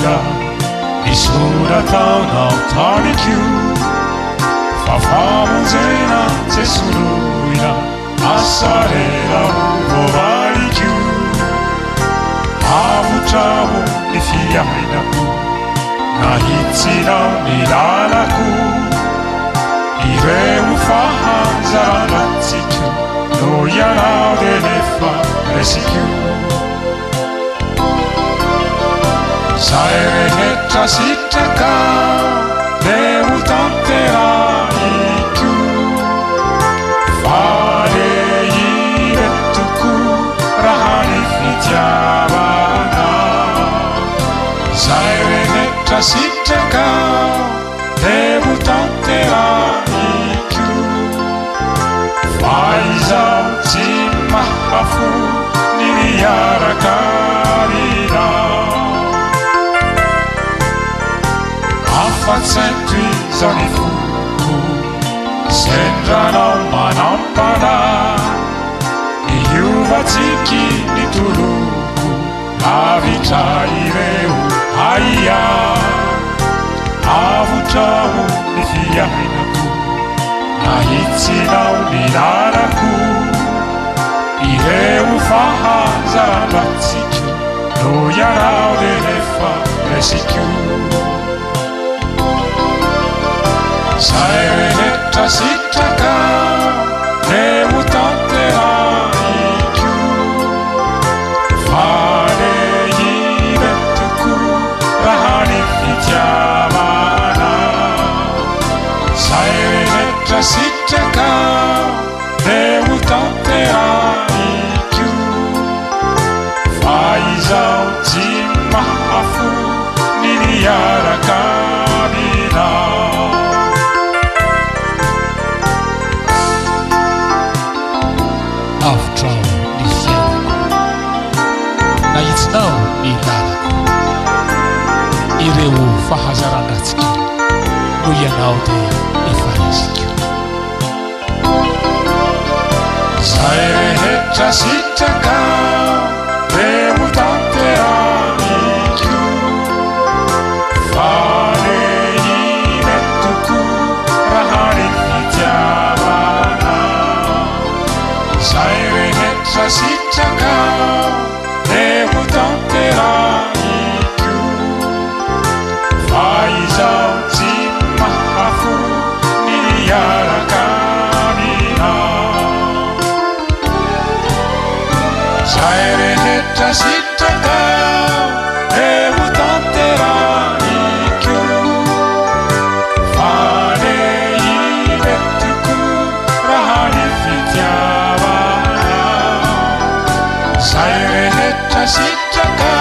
Ida Isurata Nautariku Fafamuzena Tesuruida Asarela Uvovariku Avutavo Ifiainaku Nahitsira Milanaku Ireu Fahanzaratsiku No Yana de Nefa Rescue Saerehetta sittaka Deutantera iku Fare irettuku Rahani fitiavana Saerehetta sittaka Deutantera iku Faiza Timmahafu Niriyarakarira Affatsentui zonifuku Sendrano manampada Iyuvatiki nituruku Avitaireu haya Avutau nifiainaku Nahitsinau nilaraku Ireu faha zarabatsiku No yarau de nefa resiku Saerehetta sittaka Deutantera iku Fare irettuku Rahani fitiavana Saerehetta sittaka Deutantera iku Faizau Timmahafu Niriyarakarina After Nisiaku Nahitsinao Milanaku Ireu fahazarangatsika No ianao dia efa resika Saerehetta sittaka Deutantera iku Fare irettuku Rahani fitiavana Saerehetta sittaka Deutantera iku Faizau Timmahafu Niriyarakarina Saerehetta sittaka Deutantera iku Fare irettuku Rahani fitiavana Saerehetta sittaka